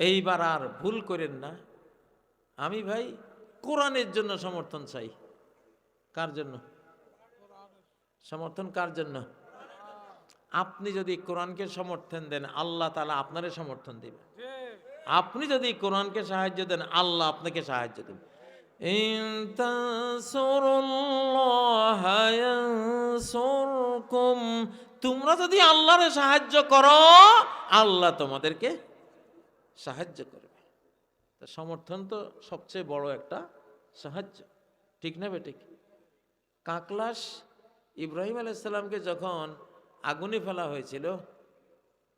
এইবার আর ভুল করেন না, আমি ভাই কোরআনের জন্য সমর্থন চাই। কার জন্য সমর্থন? কার জন্য? আপনি যদি কোরআনকে সমর্থন দেন, আল্লাহ তাআলা আপনারে সমর্থন দিবেন। আপনি যদি কোরআনকে সাহায্য দেন, আল্লাহ আপনাকে সাহায্য দেবেন। ইন তানসুরুল্লাহা ইয়ানসুরকুম, তোমরা যদি আল্লাহরে সাহায্য করো, আল্লাহ তোমাদেরকে সাহায্য করবে। তা সমর্থন তো সবচেয়ে বড় একটা সাহায্য, ঠিক না বেঠিক? কাকলাস ইব্রাহিম আলাইহিস সালামকে যখন আগুনে ফেলা হয়েছিল,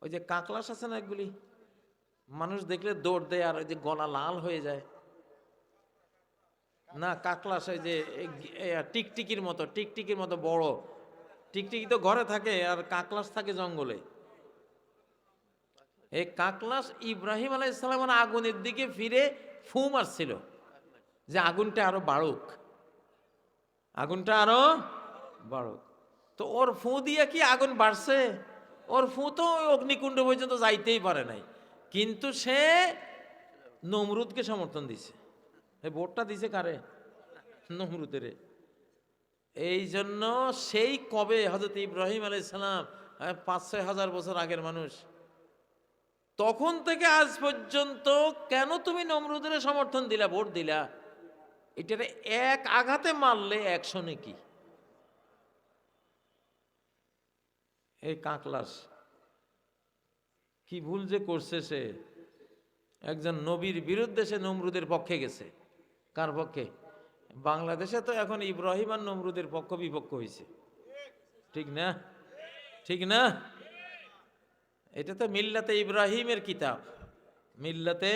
ওই যে কাকলাস আছে না, এগুলি মানুষ দেখলে দৌড় দেয় আর ওই যে গলা লাল হয়ে যায় না, কাকলাস ওই যে টিকটিকির মতো, টিকটিকির মতো বড়। টিকটিকি তো ঘরে থাকে আর কাকলাস থাকে জঙ্গলে। এই কাকলাস ইব্রাহিম আলাইহিস সালামের আগুনের দিকে ফিরে ফু মারছিল যে আগুনটা আরো বাড়ুক, আগুনটা আরো বাড়ুক। তো ওর ফু দিয়ে কি আগুন বাড়ছে? ওর ফু তো অগ্নিকুণ্ড পর্যন্ত যাইতেই পারে নাই, কিন্তু সে নমরুদকে সমর্থন দিছে। এই ভোটটা দিছে কারে? নমরুদের। এই জন্য সেই কবে হযরত ইব্রাহিম আলাইহিস সালাম, ৫-৬ হাজার বছর আগের মানুষ, তখন থেকে আজ পর্যন্ত কেন তুমি নমরুদের সমর্থন দিলা, ভোট দিলা? এটারে এক আঘাতে মারলে ১০০ নেকি। এই কাকলাস কি ভুল যে করছে সে! একজন নবীর বিরুদ্ধে সে নমরুদের পক্ষে গেছে। কার পক্ষে? বাংলাদেশে তো এখন ইব্রাহিম আর নমরুদের পক্ষ বিপক্ষ হয়েছে, ঠিক না? ঠিক না? এটা তো মিল্লাতে ইব্রাহিমের কিতাব, মিল্লাতে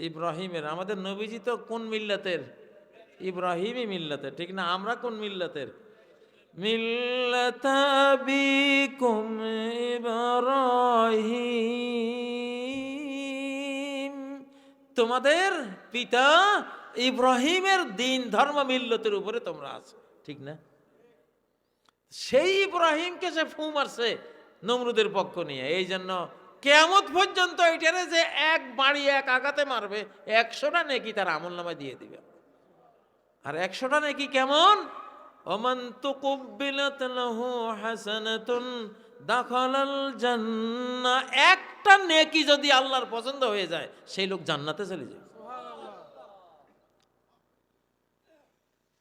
ইব্রাহিমের। আমাদের নবীজি তো কোন মিল্লাতের? ইব্রাহিমই মিল্লাতের, ঠিক না? আমরা কোন মিল্লাতের? মিল্লাতা বিকুম ইব্রাহিম, তোমাদের পিতা ইব্রাহিমের দিন ধর্ম মিল্লতের উপরে তোমরা আছো, ঠিক না? সেই ইব্রাহিমকে সে ফু মারছে নমরুদের পক্ষ নিয়ে। এই জন্য কিয়ামত পর্যন্ত এটারে যে এক বাড়ি এক আঘাতে মারবে, ১০০টা নেকি তার আমলনামায় দিয়ে দিবে। আর ১০০টা নেকি কেমন? ওমান তুকুব্বিলাত লাহু হাসানাতুন দাখালাল জান্নাহ, একটা নেকি যদি আল্লাহর পছন্দ হয়ে যায়, সেই লোক জান্নাতে চলে যায়।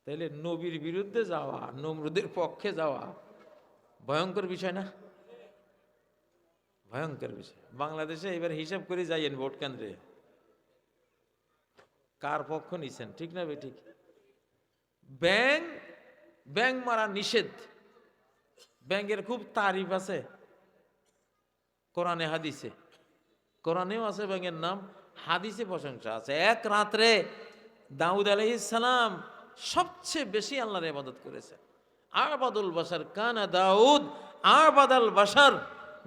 তাইলে নবীর বিরুদ্ধে যাওয়া, নমরুদের পক্ষে যাওয়া ভয়ঙ্কর বিষয় না? ভয়ঙ্কর বিষয়। বাংলাদেশে এবার হিসাব করে যাইয়েন ভোট কেন্দ্রে কার পক্ষ নিছেন, ঠিক না বেঠিক? ব্যাং মারা নিষেধ। ব্যাংকের খুব তারিফ আছে কোরআনে হাদিসে, কোরআনেও আছে ব্যাংকের নাম, হাদিসে প্রশংসা আছে। এক রাত্রে দাউদ আলাইহিস সালাম সবচেয়ে বেশি আল্লাহর ইবাদত করেছেন। আবাদুল বাশার কানা দাউদ আবাদাল বাশার,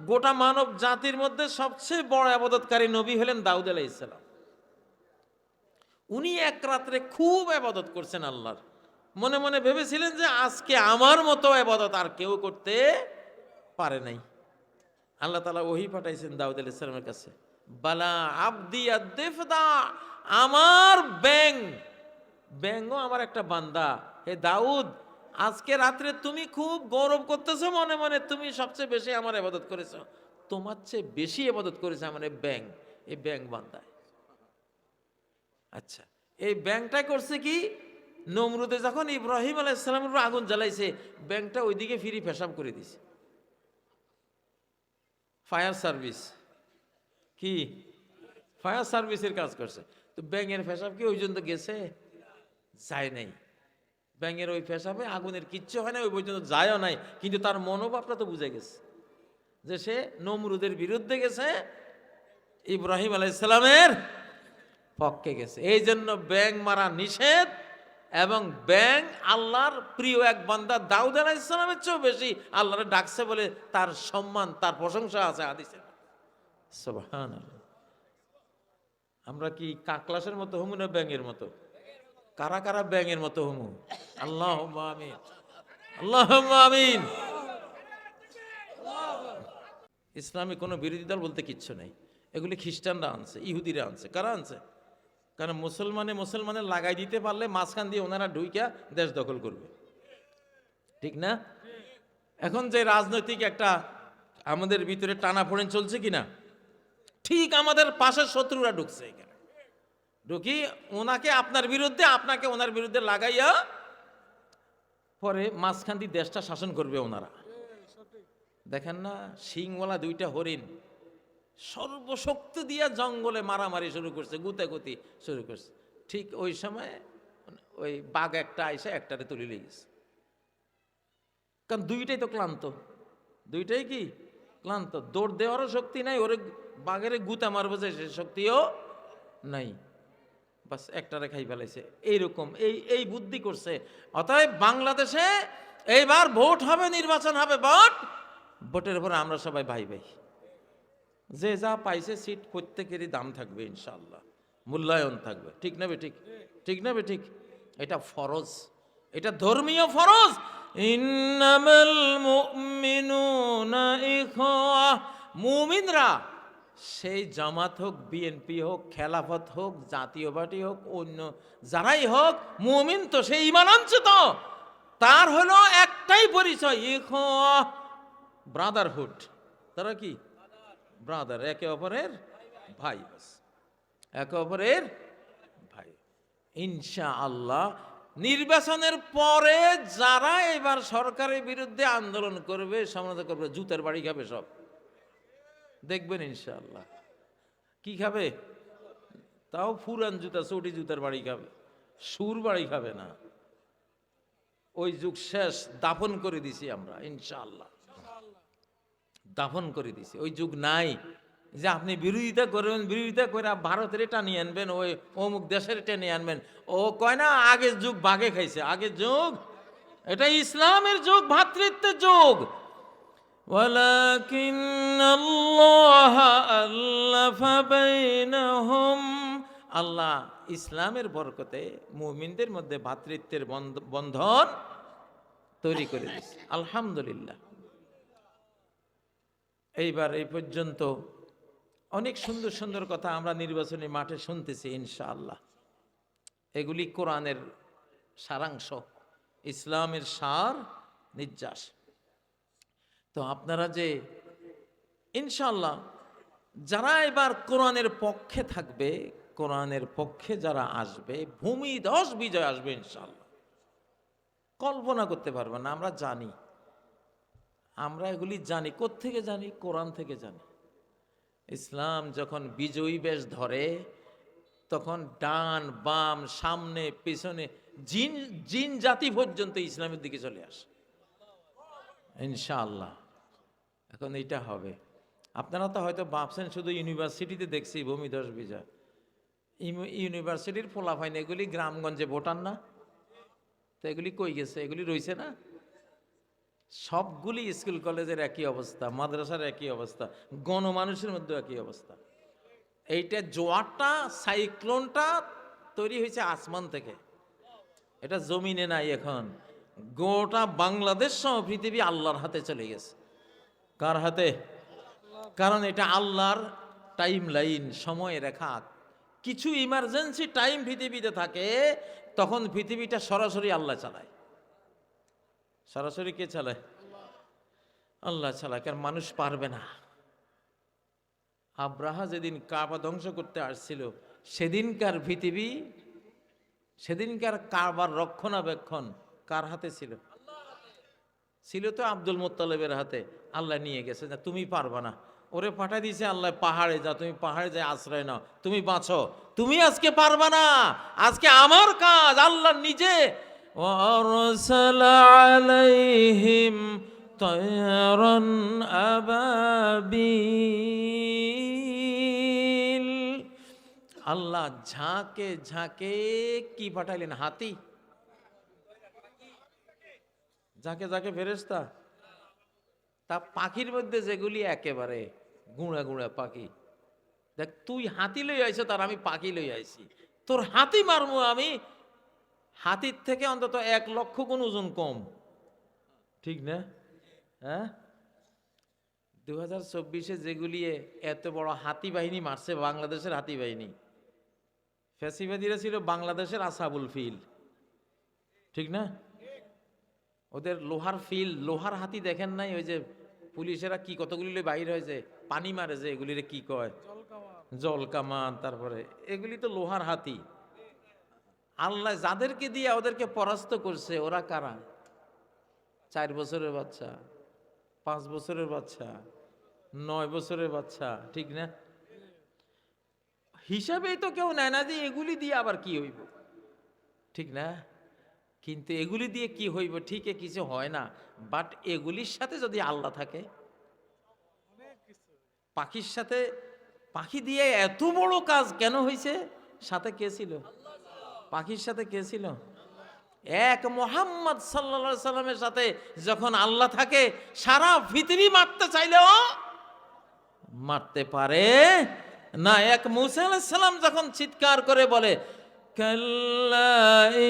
গোটা মানব জাতির মধ্যে সবচেয়ে বড় ইবাদতকারী নবী হলেন দাউদ আলাইহিস সালাম। উনি এক রাত্রে খুব ইবাদত করছেন আল্লাহর, মনে মনে ভেবেছিলেন যে আজকে আমার মতো ইবাদত আর কেউ করতে পারে নাই। আল্লাহ তাআলা ওহী পাঠাইছেন দাউদ আলাইহিস সালামের কাছে, বালা আবদি আদ-দিফদা, আমার ব্যাঙও আমার একটা বান্দা। হে দাউদ, আজকে রাত্রে তুমি খুব গৌরব করতেছো মনে মনে, তুমি সবচেয়ে বেশি আমার ইবাদত করেছো। তোমার চেয়ে বেশি ইবাদত করেছে আমার ব্যাঙ, এই ব্যাঙ বান্দায়। আচ্ছা, এই ব্যাঙটা করছে কি? নমরুদে যখন ইব্রাহিম আলাইহিস সালামের উপর আগুন জ্বালাইছে, ব্যাঙটা ওইদিকে ফিরি পেশাব করে দিছে। ফায়ার সার্ভিস কি? ফায়ার সার্ভিসের কাজ করছে। তো ব্যাঙের পেশাব কি ওই পর্যন্ত গেছে? যায় নাই। ব্যাঙের ওই পেশাবে আগুনের কিচ্ছু হয় না, ওই পর্যন্ত যায়ও নাই, কিন্তু তার মনোভাবটা তো বুঝে গেছে যে সে নমরুদের বিরুদ্ধে গেছে, ইব্রাহিম আলাইহিস সালামের পক্ষে গেছে। এই জন্য ব্যাঙ মারা নিষেধ। এবং ব্যাঙ আল্লাহর প্রিয় এক বান্দা, দাউদ আলাইহিস সালামের চেয়েও বেশি আল্লাহরে ডাকছে বলে তার সম্মান, তার প্রশংসা আছে হাদিসে। সুবহানাল্লাহ। আমরা কি কাকলাসের মতো হমু না ব্যাঙের মতো? কারা কারা ব্যাঙের মতো হমু? আল্লাহুম্মা আমিন, আল্লাহুম্মা আমিন। ইসলামে কোনো বিরোধী দল বলতে কিচ্ছু নেই। এগুলি খ্রিস্টানরা আনছে, ইহুদিরা আনছে। কারা আনছে? কারণ মুসলমানের লাগাই দিতে পারলে মাঝখান দিয়ে ওনারা ঢুইকা দেশ দখল করবে, ঠিক না? এখন যে রাজনৈতিক একটা আমাদের ভিতরে টানাপোড়েন চলছে কিনা, ঠিক আমাদের পাশের শত্রুরা ঢুকছে এখানে, ঢুকি ওনাকে আপনার বিরুদ্ধে, আপনাকে ওনার বিরুদ্ধে লাগাইয়া পরে মাঝখান দিয়ে দেশটা শাসন করবে ওনারা। দেখেন না, শিংওয়ালা দুইটা হরিণ সর্বশক্তি দিয়া জঙ্গলে মারামারি শুরু করছে, গুতাগুতি শুরু করছে। ঠিক ওই সময় ওই বাঘ একটা আইসা একটারে তুলে লেগেছে। কারণ দুইটাই তো ক্লান্ত, দুইটাই কি ক্লান্ত, দৌড় দেওয়ারও শক্তি নাই, ওরে বাঘের গুতা মারবে যে সে শক্তিও নাই, বাস একটারে খাই ফেলাইছে। এইরকম এই বুদ্ধি করছে। অতএব বাংলাদেশে এইবার ভোট হবে, নির্বাচন হবে, ভোটের উপরে আমরা সবাই ভাই ভাই, যে যা পাইছে সিট প্রত্যেকেরই দাম থাকবে ইনশাআল্লাহ, মূল্যায়ন থাকবে, ঠিক না ঠিক? ঠিক না ঠিক? এটা ফরজ, এটা ধর্মীয় ফরজ। ইন্নামাল মুমিনুনা ইখওয়া, মুমিনরা সেই জামাত হোক, বিএনপি হোক, খেলাফত হোক, জাতীয় পার্টি হোক, অন্য যারাই হোক, মুমিন তো সেই ঈমান আনছে, তো তার হলো একটাই পরিচয়, ইখওয়া, ব্রাদারহুড। তারা কি ব্রাদার, একে অপরের ভাই, একে অপরের ভাই। ইনশাআল্লাহ নির্বাচনের পরে যারা এবার সরকারের বিরুদ্ধে আন্দোলন করবে, সমালোচনা করবে, জুতার বাড়ি খাবে সব, দেখবেন ইনশাআল্লাহ। কি খাবে? তাও ফুরান জুতা, চটি জুতার বাড়ি খাবে, সুর বাড়ি খাবে না। ওই যুগ শেষ, দাফন করে দিছি আমরা ইনশাআল্লাহ, দাফন করে দিছি। ওই যুগ নাই যে আপনি বিরোধিতা করবেন, বিরোধিতা করে ভারতের টানিয়ে আনবেন, ওই অমুক দেশের টেনে আনবেন। ও কয় না আগের যুগ বাঘে খাইছে, আগের যুগ এটা ইসলামের যুগ, ভ্রাতৃত্বের যুগ। ওয়ালাকিন্নাল্লাহ আল্লাফা বাইনাহুম, আল্লাহ ইসলামের বরকতে মুমিনদের মধ্যে ভ্রাতৃত্বের বন্ধন তৈরি করে দিয়েছে, আলহামদুলিল্লাহ। এইবার এই পর্যন্ত অনেক সুন্দর সুন্দর কথা আমরা নির্বাচনী মাঠে শুনতেছি ইনশাআল্লাহ। এগুলি কোরআনের সারাংশ, ইসলামের সার নির্যাস। তো আপনারা যে ইনশাআল্লাহ যারা এবার কোরআনের পক্ষে থাকবে, কোরআনের পক্ষে যারা আসবে, ভূমিধস বিজয় আসবে ইনশাআল্লাহ। কল্পনা করতে পারবেন না, আমরা জানি, আমরা এগুলি জানি। কোত্থেকে জানি? কোরআন থেকে জানি। ইসলাম যখন বিজয়ী বেশ ধরে, তখন ডান বাম সামনে পিছনে জিন জাতি পর্যন্ত ইসলামের দিকে চলে আসে ইনশাআল্লাহ। এখন এটা হবে। আপনারা তো হয়তো ভাবছেন শুধু ইউনিভার্সিটিতে দেখছি ভূমিধস বিজয়, ইউনিভার্সিটির ফলাফাইন এগুলি গ্রামগঞ্জে ভোটার না, তো এগুলি কই গেছে? এগুলি রইছে না? সবগুলি স্কুল কলেজের একই অবস্থা, মাদ্রাসার একই অবস্থা, গণমানুষের মধ্যে একই অবস্থা। এইটা জোয়ারটা, সাইক্লোনটা তৈরি হয়েছে আসমান থেকে, এটা জমিনে নাই। এখন গোটা বাংলাদেশ সহ পৃথিবী আল্লাহর হাতে চলে গেছে। কার হাতে? কারণ এটা আল্লাহর টাইম লাইন, সময় রেখা। কিছু ইমার্জেন্সি টাইম পৃথিবীতে থাকে, তখন পৃথিবীটা সরাসরি আল্লাহ চালায়। সরাসরি কে চালায়? আল্লাহ চালায়, কারণ মানুষ পারবে না। আব্রাহা যেদিন কাবা ধ্বংস করতে আসছিল, সেদিনকার পৃথিবী, সেদিনকার কাবার রক্ষণাবেক্ষণ কার হাতে ছিল? ছিল তো আব্দুল মুত্তালিবের হাতে। আল্লাহ নিয়ে গেছে, না তুমি পারবা না, ওরে পাঠাই দিয়েছে আল্লাহ, পাহাড়ে যা, তুমি পাহাড়ে যাই আশ্রয় নাও, তুমি বাঁচো, তুমি আজকে পারবা না, আজকে আমার কাজ। আল্লাহ নিজে ওয়ারসালা আলাইহিম তায়রান আবাবিল, আল্লাহ ঝাঁকে ঝাঁকে কি পাঠাইলেন? হাতি। ঝাঁকে ঝাঁকে ফেরেশতা। তা পাখির মধ্যে যেগুলি একেবারে গুঁড়া গুঁড়া পাখি, দেখ তুই হাতি লই আইছ, তার আমি পাখি লই আইছি, তোর হাতি মারমু আমি। হাতির থেকে অন্তত 1,00,000 গুণ ওজন কম, ঠিক না? হ্যাঁ, 2024-এ যেগুলি এত বড় হাতি বাহিনী মারছে, বাংলাদেশের হাতি বাহিনী, ফ্যাসিবাদীরা ছিল বাংলাদেশের আসাবুল ফিল, ঠিক না? ওদের লোহার ফিল, লোহার হাতি দেখেন নাই? ওই যে পুলিশেরা কি কতগুলি বাইর হয়েছে, পানি মারে যে, এগুলিরে কি কয়, জল কামান, তারপরে এগুলি তো লোহার হাতি। আল্লাহ যাদেরকে দিয়ে ওদেরকে পরাস্ত করছে, ওরা কারা? 4 বছরের বাচ্চা, 5 বছরের বাচ্চা, 9 বছরের বাচ্চা, ঠিক না? হিসাবেই তো কেউ নেয় না যে এগুলি দিয়ে আবার কি হইব, ঠিক না? কিন্তু এগুলি দিয়ে কি হইব, ঠিকই কিছু হয় না, বাট এগুলির সাথে যদি আল্লাহ থাকে, পাখির সাথে, পাখি দিয়ে এত বড় কাজ কেন হয়েছে? সাথে কে ছিল? পাখির সাথে কে ছিল? এক মুহাম্মদ সাল্লাল্লাহু আলাইহি সাল্লামের সাথে যখন আল্লাহ থাকে, সারা পৃথিবী মারতে চাইলেও মারতে পারে না। এক মুসা আলাইহিস সালাম যখন চিৎকার করে বলে, কাল্লা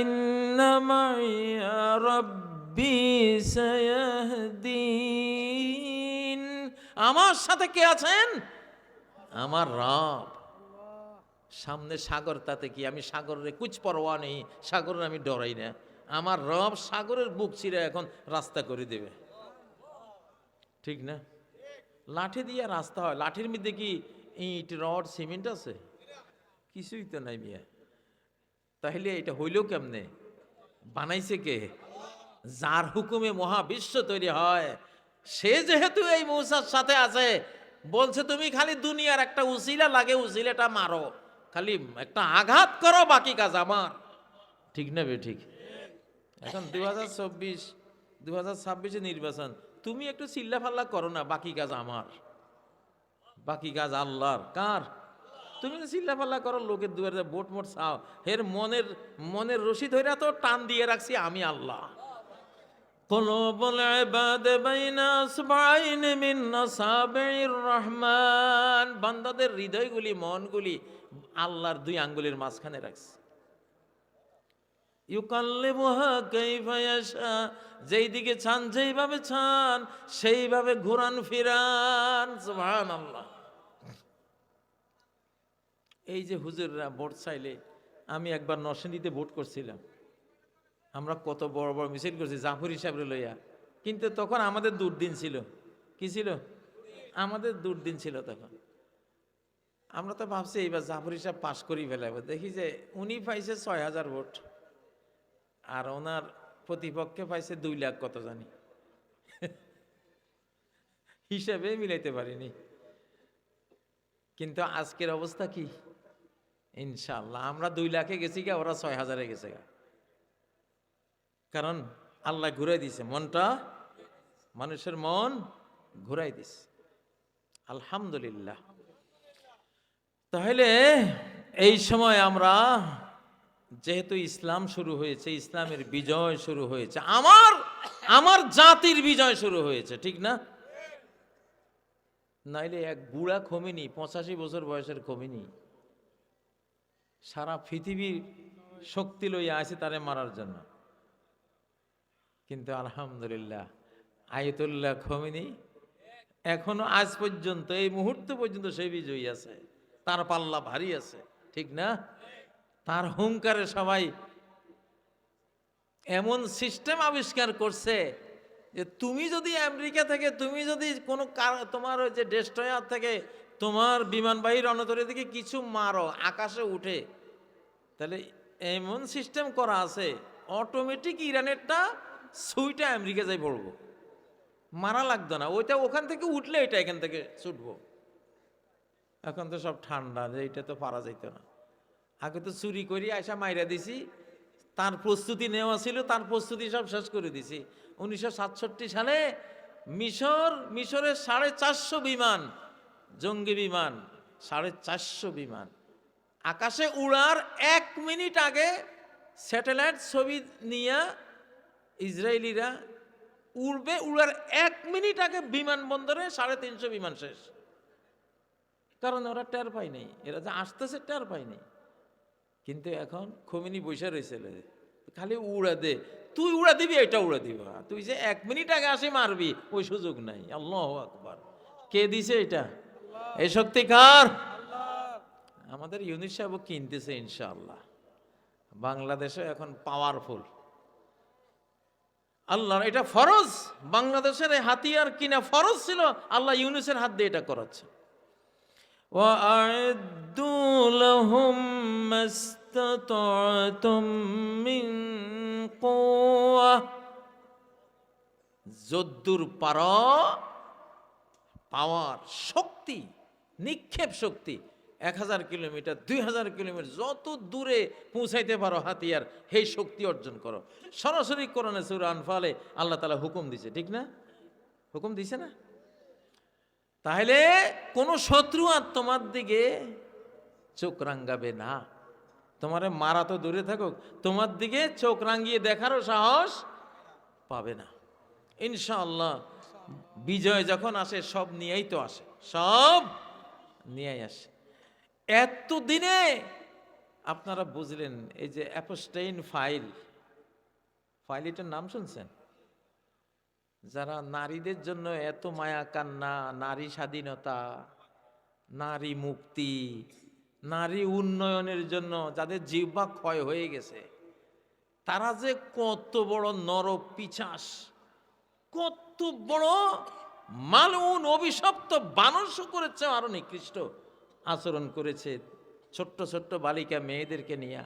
ইন্না মাইয়া রাব্বি সায়াহদিন, আমার সাথে কে আছেন? আমার রব। সামনে সাগর, তাতে কি? আমি সাগরের কুছ পরোয়া নেই, সাগরের আমি ডরাই না। আমার রব সাগরের বুক ছিঁড়ে এখন রাস্তা করে দেবে, ঠিক না? লাঠি দিয়ে রাস্তা হয়? লাঠির মধ্যে কি ইট, রড, সিমেন্ট আছে? কিছুই তো নাই মিয়া। তাহলে এটা হইলেও কেমনে? বানাইছে কে? যার হুকুমে মহাবিশ্ব তৈরি হয়, সে যেহেতু এই মূসার সাথে আছে, বলছে তুমি খালি দুনিয়ার একটা উসিলা লাগে, উসিলাটা মারো, খালি একটা আঘাত করো, বাকি কাজ আমার, ঠিক না? ঠিক। এখন 2024-2026 নির্বাচন, তুমি একটু চিল্লা ফাল্লা করো না, বাকি কাজ আমার, বাকি কাজ আল্লাহর। কার? তুমি চিল্লা ফাল্লা করো, লোকের দুয়ারে ভোট মোট চাও, হের মনের রশি ধরে তো টান দিয়ে রাখছি আমি আল্লাহ। কুলুবুল ইবাদ বাইনা আসবাইন মিন আসাবির রহমান, বান্দাদের হৃদয়গুলি, মনগুলি আল্লাহর 2 আঙ্গুলের মাঝখানে রাখছে। ইউকাল্লিবুহা কাইফা ইয়াশা, যেই দিকে চান, যেইভাবে চান সেইভাবে ঘুরান ফিরান। সুবহানাল্লাহ। এই যে হুজুররা ভোট চাইলে, আমি একবার নরসিংদীতে ভোট করছিলাম, আমরা কত বড় বড় মিছিল করছি জাফর হিসাবে লইয়া, কিন্তু তখন আমাদের দুর্দিন ছিল। কি ছিল? আমাদের দুর্দিন ছিল তখন। আমরা তো ভাবছি এইবার জাফর হিসাব পাশ করি ফেলাবো, দেখি যে উনি পাইছে 6000 ভোট, আর ওনার প্রতিপক্ষে পাইছে 2 লাখ কত জানি, হিসাবে মিলাইতে পারিনি। কিন্তু আজকের অবস্থা কি? ইনশাআল্লাহ আমরা 2 লাখে গেছি গা, ওরা 6000-এ গেছে গা। কারণ আল্লাহ ঘুরাই দিছে মনটা, মানুষের মন ঘুরাই দিছে, আলহামদুলিল্লাহ। তাহলে এই সময় আমরা, যেহেতু ইসলাম শুরু হয়েছে, ইসলামের বিজয় শুরু হয়েছে, আমার জাতির বিজয় শুরু হয়েছে, ঠিক না? নাইলে এক বুড়া খমিনি, 85 বছর বয়সের খমিনি, সারা পৃথিবীর শক্তি লইয়া আছে তারে মারার জন্য। কিন্তু আলহামদুলিল্লাহ আয়াতুল্লাহ খমিনি এখনো আজ পর্যন্ত, এই মুহূর্ত পর্যন্ত সে বিজয়ী আছে, তার পাল্লা ভারী আছে, ঠিক না? তার হুঙ্কারে সবাই এমন সিস্টেম আবিষ্কার করছে যে তুমি যদি আমেরিকা থেকে, তুমি যদি কোনো তোমার ওই যে ডেস্ট্রয়ার থেকে তোমার বিমানবাহী রণতরী থেকে কিছু মারো, আকাশে উঠে, তাহলে এমন সিস্টেম করা আছে, অটোমেটিক ইরানেরটা সুইটা আমেরিকা যাই পড়বো, মারা লাগতো না, ওইটা ওখান থেকে উঠলে এটা এখান থেকে ছুটবো। এখন তো সব ঠান্ডা, যে এটা তো পারা যাইত না। আগে তো চুরি করি আয়সা মাইরা দিছি, তার প্রস্তুতি নেওয়া ছিল, তার প্রস্তুতি সব শেষ করে দিছি। 1967 সালে মিশরের 450 বিমান, জঙ্গি বিমান, 450 বিমান আকাশে উড়ার 1 মিনিট আগে স্যাটেলাইট ছবি নিয়ে ইসরায়েলিরা উড়বে, উড়ার 1 মিনিট আগে বিমানবন্দরে 350 বিমান শেষ। কারণ ওরা টের পায় নাই, এরা যে আসতেছে টের পায় নাই। কিন্তু এখন খমিনি বসে রয়েছে, খালি উড়া দে, তুই উড়া দিবি, এটা উড়া দিব, তুই যে 1 মিনিট আগে আসি মারবি, ওই সুযোগ নাই। আল্লাহু আকবার। কে দিছে এটা? এই শক্তি কার? আমাদের ইউনিস সাহেব কিনতেছে ইনশাআল্লাহ। বাংলাদেশে এখন পাওয়ারফুল। আল্লাহর এটা ফরজ, বাংলাদেশের এই হাতিয়ার কিনা ফরজ ছিল, আল্লাহ ইউনুসের হাত দিয়ে এটা করাচ্ছে। وَأَعِدُّوا لَهُم مَّا اسْتَطَعْتُم مِّن قُوَّةٍ, যদ্দুর পারো পাওয়ার শক্তি, নিক্ষেপ শক্তি, 1000 কিলোমিটার 2000 কিলোমিটার যত দূরে পৌঁছাইতে পারো হাতিয়ার, সেই শক্তি অর্জন করো। সরাসরি কোরআনে সূরা আনফালে আল্লাহ তাআলা হুকুম দিছে, ঠিক না? হুকুম দিছে না? তাহলে কোন শত্রু আর তোমার দিকে চোখ রাঙ্গাবে না। তোমারে মারা তো দূরে থাকুক, তোমার দিকে চোখ রাঙ্গিয়ে দেখারও সাহস পাবে না। ইনশাআল্লাহ বিজয় যখন আসে সব নিয়েই তো আসে, সব নিয়েই আসে। এতদিনে আপনারা বুঝলেন এই যে অ্যাপস্টাইন ফাইল, ফাইলটার নাম শুনছেন? যারা নারীদের জন্য এত মায়া কান্না, নারী স্বাধীনতা, নারী মুক্তি, নারী উন্নয়নের জন্য যাদের জিহ্বা ক্ষয় হয়ে গেছে, তারা যে কত বড় নরপিশাচ, কত বড় মালউন অভিশপ্ত বানর শুকরের চেয়ে আরো নিকৃষ্ট আচরণ করেছে ছোট্ট ছোট্ট বালিকা মেয়েদেরকে নিয়ে।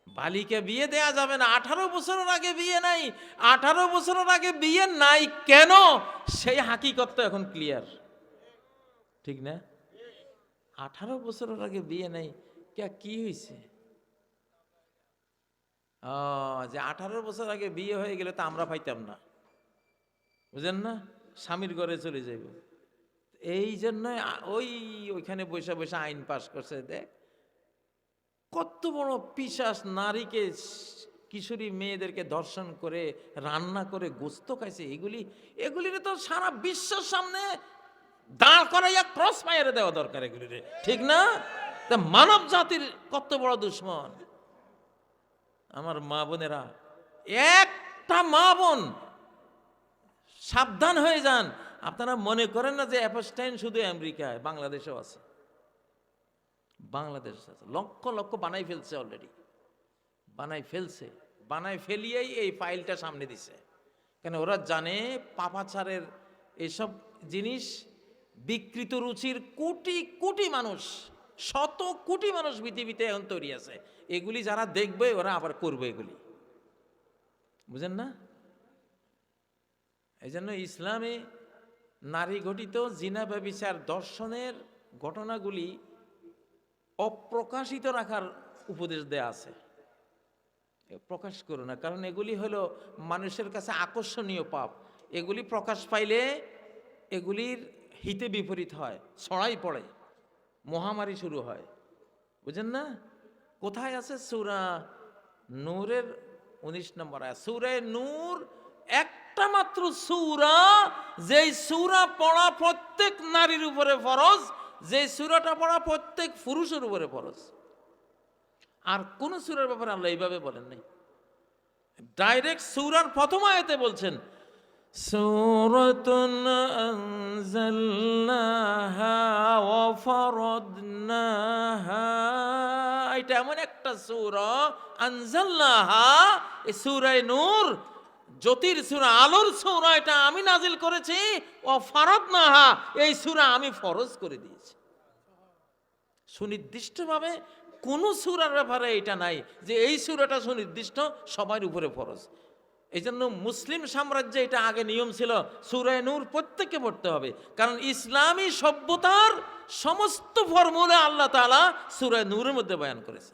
বালিকা বিয়ে দেয়া যাবে না, 18 বছরের আগে বিয়ে নাই। 18 বছরের আগে বিয়ে নাই কেন, সেই হাকিকত এখন ক্লিয়ার, ঠিক না? 18 বছরের আগে বিয়ে নাই, কি হয়েছে? যে 18 বছর আগে বিয়ে হয়ে গেলে তো আমরা পাইতাম না, বুঝেন না? স্বামীর ঘরে চলে যাইব। এই জন্য ওইখানে বসে বসে আইন পাশ করছে। দেখ কত বড় পিশাচ, নারীকে, কিশোরী মেয়েদেরকে ধর্ষণ করে রান্না করে গোস্ত খাইছে। এগুলি তো সারা বিশ্বের সামনে দাঁড় করাইয়া ক্রস ফায়ারে দেওয়া দরকার এগুলি, ঠিক না? মানব জাতির কত বড় দুশ্মন। আমার মা বোনেরা, একটা মা বোন সাবধান হয়ে যান। আপনারা মনে করেন না যে অ্যাপস্টাইন শুধু আমেরিকায়, বাংলাদেশেও আছে। বাংলাদেশ আছে, লক্ষ লক্ষ বানাই ফেলছে, অলরেডি বানাই ফেলছে। বানাই ফেলিয়েই এই ফাইলটা সামনে দিছে। কেন? ওরা জানে পাপাচারের এসব জিনিস বিকৃত রুচির কোটি কোটি মানুষ, শত কোটি মানুষ পৃথিবীতে এখন তৈরি আছে। এগুলি যারা দেখবে ওরা আবার করবে এগুলি, বুঝেন না? এই জন্য ইসলামে নারী ঘটিত জিনা ব্যভিচার দর্শনের ঘটনাগুলি অপ্রকাশিত রাখার উপদেশ দেয়া আছে। প্রকাশ করো না, কারণ এগুলি হলো মানুষের কাছে আকর্ষণীয় পাপ। এগুলি প্রকাশ পাইলে এগুলির হিতে বিপরীত হয়, ছড়াই পড়ে, মহামারী শুরু হয়, বুঝেন না? কোথায় আছে? সূরা নূরের 19 নম্বর আয়াত। সূরা নূর একটা মাত্র সূরা, যেই সূরা পড়া প্রত্যেক নারীর উপরে ফরজ, যে সূরাটা পড়া প্রত্যেক পুরুষের উপরে ফরজ। আর কোন সূরার ব্যাপারে আল্লাহ এইভাবে বলেন নাই। ডাইরেক্ট সূরার প্রথম আয়াতে বলছেন সূরাতুন আনজালনাহা ওয়া ফারাদনাহা। এটা এমন একটা সূরা, আনজালনাহা, এই সূরা নূর, জ্যোতির সূরা, আলোর সূরা, এটা আমি নাজিল করেছি। ওয়া ফারাদনাহা, এই সূরা আমি ফরজ করে দিয়েছি। সুনির্দিষ্টভাবে কোন সূরার ব্যাপারে এটা নাই যে এই সূরাটা সুনির্দিষ্ট সবার উপরে ফরজ। এই জন্য মুসলিম সাম্রাজ্যে এটা আগে নিয়ম ছিল, সূরা নূর প্রত্যেককে পড়তে হবে। কারণ ইসলামী সভ্যতার সমস্ত ফর্মুলা আল্লাহ তাআলা সূরা নূরের মধ্যে বয়ান করেছে।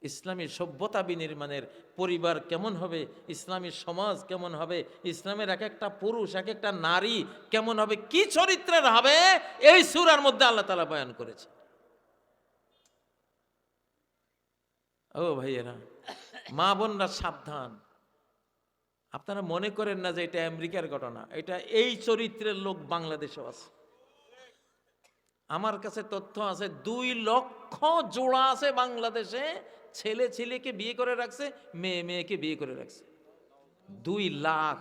ইসলামী সভ্যতা বিনির্মাণের পরিবার কেমন হবে, ইসলামী সমাজ কেমন হবে, ইসলামের এক একটা পুরুষ, এক একটা নারী কেমন হবে, কি চরিত্রের হবে, এই সূরার মধ্যে আল্লাহ তাআলা বয়ান করেছে। ও ভাইয়েরা, মা বোনরা সাবধান। আপনারা মনে করেন না যে এটা আমেরিকার ঘটনা, এটা এই চরিত্রের লোক বাংলাদেশেও আছে। আমার কাছে তথ্য আছে 2 লক্ষ জোড়া আছে বাংলাদেশে, ছেলে ছেলেকে বিয়ে করে রাখছে, মেয়ে মেয়েকে বিয়ে করে রাখছে। 2 লাখ।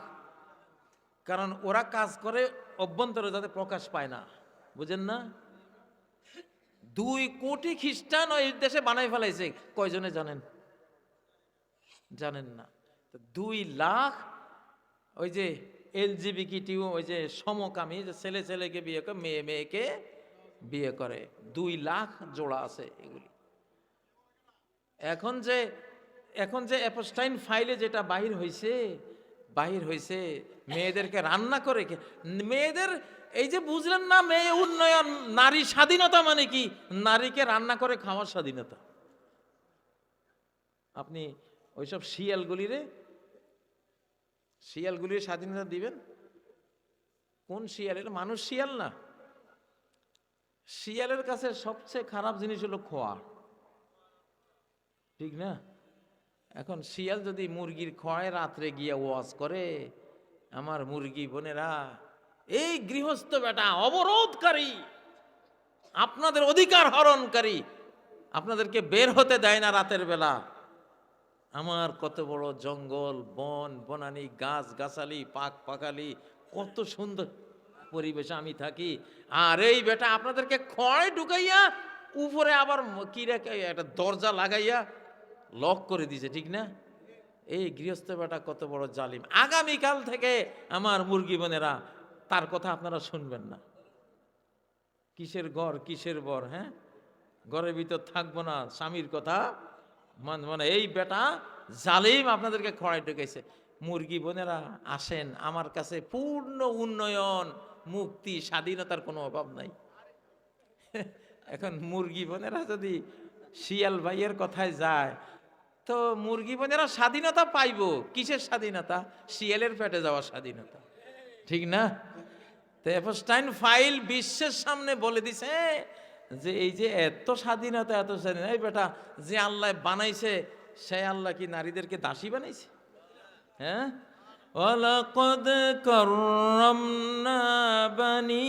কারণ ওরা কাজ করে অভ্যন্তরে যাতে প্রকাশ পায় না, বুঝেন না? 2 কোটি খ্রিস্টান ওই দেশে বানাই ফেলাইছে, কয়জনে জানেন? জানেন না। 2 লাখ ওই যে এলজিবিটি, ওই যে সমকামী, যে ছেলে ছেলেকে বিয়ে করে, মেয়ে মেয়েকে বিয়ে করে, 2 লাখ জোড়া আছে এগুলি। এখন যে অ্যাপস্টাইন ফাইলে যেটা বাহির হয়েছে মেয়েদেরকে রান্না করে মেয়েদের, এই যে বুঝলেন না, মেয়ে উন্নয়ন, নারী স্বাধীনতা মানে কি? নারীকে রান্না করে খাওয়ার স্বাধীনতা। আপনি ওইসব শিয়ালগুলির স্বাধীনতা দিবেন? কোন শিয়ালের? মানুষ শিয়াল না। শিয়ালের কাছে সবচেয়ে খারাপ জিনিস হলো খোয়া, ঠিক না? এখন শিয়াল যদি মুরগির খোয়ায় রাত্রে গিয়ে ওয়াজ করে, আমার মুরগি বোনেরা, এই গৃহস্থ বেটা অবরোধকারী, আপনাদের অধিকার হরণকারী, আপনাদেরকে বের হতে দেয় না রাতের বেলা, আমার কত বড় জঙ্গল, বন বনানি, গাছ গাছালি, পাখালি, কত সুন্দর পরিবেশে আমি থাকি, আর এই বেটা আপনাদেরকে খড়ে ঢুকাইয়া উপরে আবার কি রেখে একটা দরজা লাগাইয়া লক করে দিয়েছে, ঠিক না? এই গৃহস্থ বেটা কত বড় জালিম। আগামীকাল থেকে আমার মুরগি বোনেরা, তার কথা আপনারা শুনবেন না। কিসের ঘর, কিসের বর? হ্যাঁ, ঘরের ভিতর থাকবো না, স্বামীর কথা মানে এই বেটা জালিম আপনাদেরকে খড়াই ঢুকাইছে। মুরগি বোনেরা আসেন আমার কাছে, পূর্ণ উন্নয়ন, মুক্তি, স্বাধীনতার কোনো অভাব নাই। এখন মুরগি বোনেরা যদি শিয়াল ভাইয়ের কথায় যায়, তো মুরগি বোনেরা স্বাধীনতা পাইবো কিসের স্বাধীনতা? শিয়ালের পেটে যাওয়ার স্বাধীনতা, ঠিক না? তো এপস্টাইন ফাইল বিশ্বের সামনে বলে দিছে যে এই যে এত স্বাধীনতা, এত স্বাধীনতা, এই বেটা যে আল্লাহ বানাইছে, সে আল্লাহ কি নারীদেরকে দাসী বানাইছে? হ্যাঁ, ওয়ালাকাদ কাররামনা বানি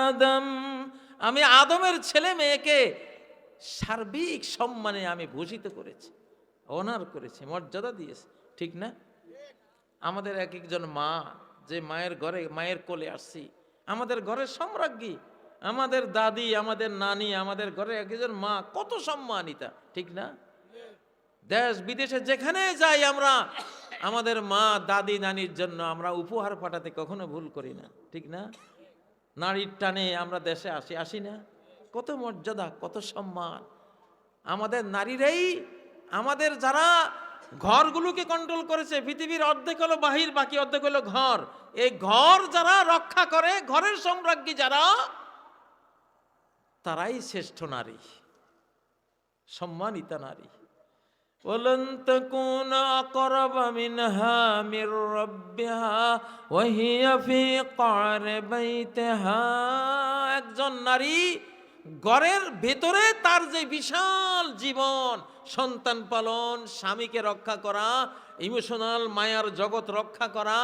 আদম, আমি আদমের ছেলে মেয়েকে সার্বিক সম্মানে আমি ভূষিত করেছি, অনার করেছি, মর্যাদা দিয়েছি, ঠিক না? আমাদের এক একজন মা, যে মায়ের ঘরে, মায়ের কোলে আসছি, আমাদের ঘরের সম্রাজ্ঞী, আমাদের দাদি, আমাদের নানি, আমাদের ঘরে একজন মা কত সম্মানিতা, ঠিক না? দেশ বিদেশে যেখানে যাই আমরা, আমাদের মা দাদি নানির জন্য আমরা উপহার পাঠাতে কখনো ভুল করি না, ঠিক না? নারীর টানে আমরা দেশে আসি না? কত মর্যাদা, কত সম্মান। আমাদের নারীরাই আমাদের, যারা ঘরগুলোকে কন্ট্রোল করেছে, পৃথিবীর অর্ধেক হলো বাহির, বাকি অর্ধেক হলো ঘর, এই ঘর যারা রক্ষা করে, ঘরের সম্রাজ্ঞী যারা, তারাই শ্রেষ্ঠ নারী, সম্মানিতা নারী। ওয়ালান তাকুনা আকরাবা মিনহা মির রাব্বিহা ওয়া হিয়া ফি ক্বারি বাইতিহা। একজন নারী ঘরের ভেতরে তার যে বিশাল জীবন, সন্তান পালন, স্বামীকে রক্ষা করা, ইমোশনাল মায়ার জগৎ রক্ষা করা,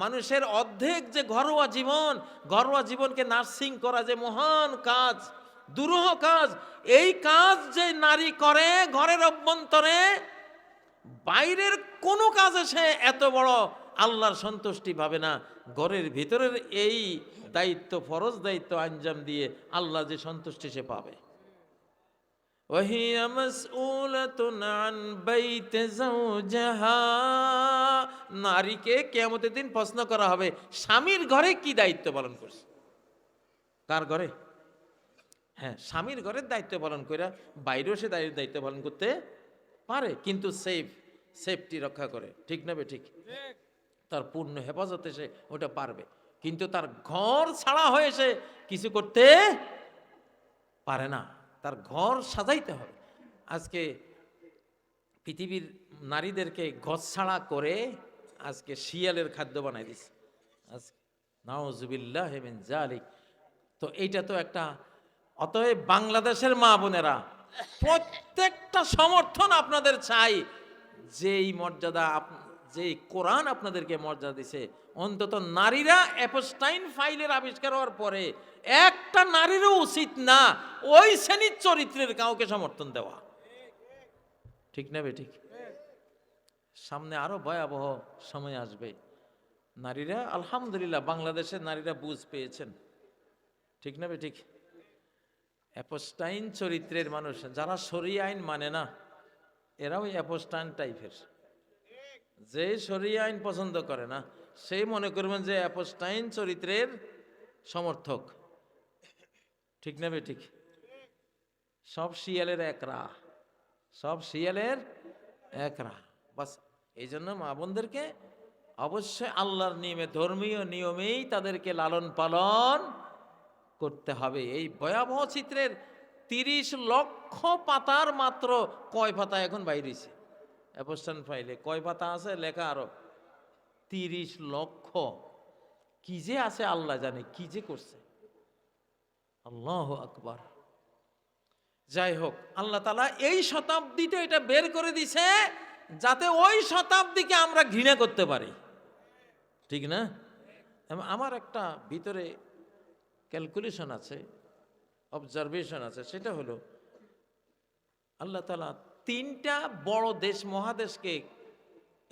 মানুষের অর্ধেক যে ঘরোয়া জীবনকে নার্সিং করা, যে মহান কাজ, দুরূহ কাজ, এই কাজ যে নারী করে ঘরের অভ্যন্তরে, বাইরের কোনো কাজে সে এত বড় আল্লাহর সন্তুষ্টি পাবে না। ঘরের ভিতরের এই দায়িত্ব, ফরজ দায়িত্ব আঞ্জাম দিয়ে আল্লাহ যে সন্তুষ্টি সে পাবে। ওয়াহিয়া মাসউলাতুন আন বাইতি যাওজিহা, নারীকে কিয়ামতের দিন প্রশ্ন করা হবে, স্বামীর ঘরে কি দায়িত্ব পালন করছে? কার ঘরে? হ্যাঁ, স্বামীর ঘরের দায়িত্ব পালন করে বাইরেও সে দায়িত্ব পালন করতে পারে, কিন্তু সেফটি রক্ষা করে, ঠিক না বে ঠিক? তার পূর্ণ হেফাজতে সে ওটা পারবে, কিন্তু তার ঘর ছাড়া হয়ে সে কিছু করতে পারে না। তার ঘর সাজাইতে হবে। আজকে পৃথিবীর নারীদেরকে ঘর ছাড়া করে আজকে শিয়ালের খাদ্য বানাই দিচ্ছে, আজকে নাউজুবিল্লাহি মিন যালিক। তো এইটা তো একটা, অতএব বাংলাদেশের মা বোনেরা, প্রত্যেকটা সমর্থন আপনাদের চাই। যেই মর্যাদা, যেই কোরআন আপনাদেরকে মর্যাদা দিছে, অন্তত নারীরা এপস্টাইন ফাইলের আবিষ্কার হওয়ার পরে একটা নারীরও উচিত না ওই শ্রেণীর চরিত্রের কাউকে সমর্থন দেওয়া, ঠিক না বে ঠিক? সামনে আরো ভয়াবহ সময় আসবে, নারীরা আলহামদুলিল্লাহ বাংলাদেশের নারীরা বুঝ পেয়েছেন, ঠিক না ঠিক? অ্যাপোস্টাইন চরিত্রের মানুষ যারা শরিয়া আইন মানে না, এরাও অ্যাপোস্টাইন টাইপের। যে শরিয়া আইন পছন্দ করে না সেই মনে করবেন যে অ্যাপোস্টাইন চরিত্রের সমর্থক, ঠিক না ঠিক? সব শিয়ালের একরা, সব শিয়ালের একরা। বাস এই জন্য মা বোনদেরকে অবশ্যই আল্লাহর নিয়মে, ধর্মীয় নিয়মেই তাদেরকে লালন পালন করতে হবে। এই ভয়াবহ চিত্রের 30 লক্ষ পাতার মাত্র কয় পাতা এখন বাইরেছে অ্যাপোস্টাইন ফাইলে? কয় পাতা আছে লেখা? আরো 30 লক্ষ। কি যে আছে আল্লাহ জানে, কি যে করছে। আল্লাহু আকবার। যাই হোক, আল্লাহ তাআলা এই শতাব্দীতে এটা বের করে দিছে যাতে ওই শতাব্দীকে আমরা ঘৃণা করতে পারি, ঠিক না? আমার একটা ভিতরে ক্যালকুলেশন আছে, অবজারভেশন আছে, সেটা হলো আল্লাহ তাআলা 3টা বড় দেশ, মহাদেশকে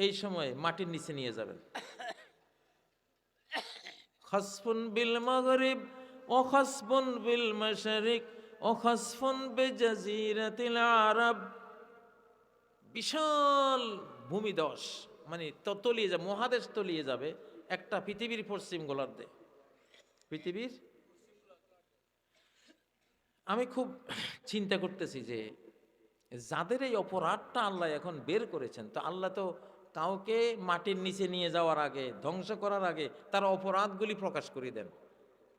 এই সময় মাটির নিচে নিয়ে যাবেন। খাসফুন বিল মাগরিব ও খাসফুন বিল মাশরিক ও খাসফুন বিজাজিরাতিল আরব। বিশাল ভূমিধস, মানে তলিয়ে যাবে, মহাদেশ তলিয়ে যাবে একটা পৃথিবীর পশ্চিম গোলার্ধে। পৃথিবীর, আমি খুব চিন্তা করতেছি যে যাদের এই অপরাধটা আল্লাহ এখন বের করেছেন, তো আল্লাহ তো কাউকে মাটির নিচে নিয়ে যাওয়ার আগে, ধ্বংস করার আগে তার অপরাধগুলি প্রকাশ করে দেন,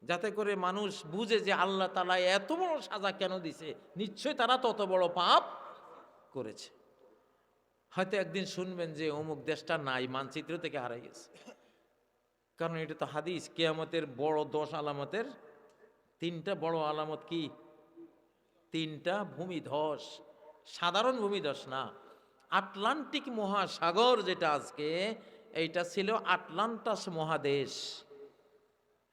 যাতে করে মানুষ বুঝে যে আল্লাহ তাআলা এত বড় সাজা কেন দিছে, নিশ্চয় তারা তত বড় পাপ করেছে। হয়তো একদিন শুনবেন যে অমুক দেশটা নাই, মানচিত্র থেকে হারাই গেছে। কারণ এটা তো হাদিস, কিয়ামতের বড় 10 আলামতের 3টা বড় আলামত। কি? 3টা ভূমিধস, সাধারণ ভূমিধস না। আটলান্টিক মহাসাগর যেটা আজকে, এইটা ছিল আটলান্টাস মহাদেশ।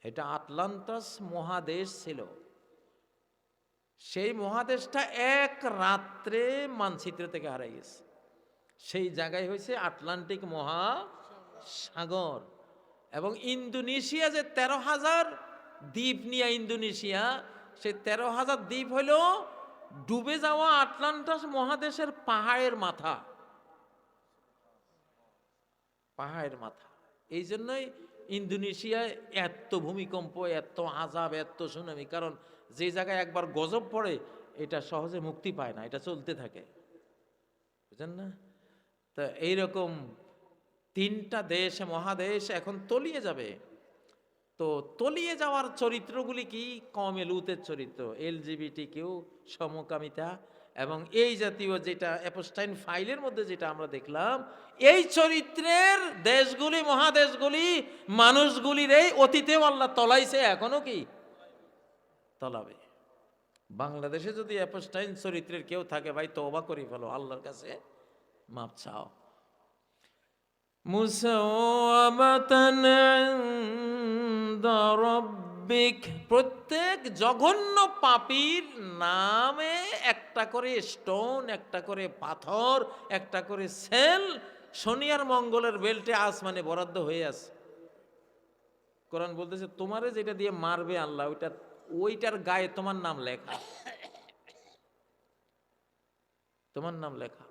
এটা আটলান্টাস মহাদেশ ছিল। সেই মহাদেশটা এক রাত্রে মানচিত্র থেকে হারাই গেছে। সেই জায়গায় হয়েছে আটলান্টিক মহাসাগর। এবং ইন্দোনেশিয়া যে 13,000 দ্বীপ নিয়ে ইন্দোনেশিয়া, সেই 13,000 দ্বীপ হইল ডুবে যাওয়া আটলান্টাস মহাদেশের পাহাড়ের মাথা, পাহাড়ের মাথা। এই জন্যই ইন্দোনেশিয়ায় এত ভূমিকম্প, এত আযাব, এত সুনামি। কারণ যে জায়গায় একবার গজব পড়ে এটা সহজে মুক্তি পায় না, এটা চলতে থাকে, বুঝেন না? তা এইরকম 3টা দেশ, মহাদেশ এখন তলিয়ে যাবে। তো তলিয়ে যাওয়ার চরিত্রগুলি কি? কওমে লূতের চরিত্র, এলজিবিটি কিউ, সমকামিতা, এবং এই জাতীয় যেটা অ্যাপোস্টাইন ফাইলের মধ্যে যেটা আমরা দেখলাম, এই চরিত্রের দেশগুলি, মহাদেশগুলি, মানুষগুলির এই অতীতেও আল্লাহ তলাইছে, এখনো কি তলাবে। বাংলাদেশে যদি অ্যাপোস্টাইন চরিত্রের কেউ থাকে, ভাই তওবা করে ফেলো, আল্লাহর কাছে মাপ চাও। মুসাওয়ামাতান ইনদা রাব্বিক। প্রত্যেক জঘন্য পাপীর নামে একটা করে স্টোন, একটা করে পাথর, একটা করে সেল শনি আর মঙ্গলের বেল্টে আসমানে বরাদ্দ হয়ে আছে। কোরআন বলতেছে তোমারে যেটা দিয়ে মারবে আল্লাহ, ওইটার গায়ে তোমার নাম লেখা, তোমার নাম লেখা।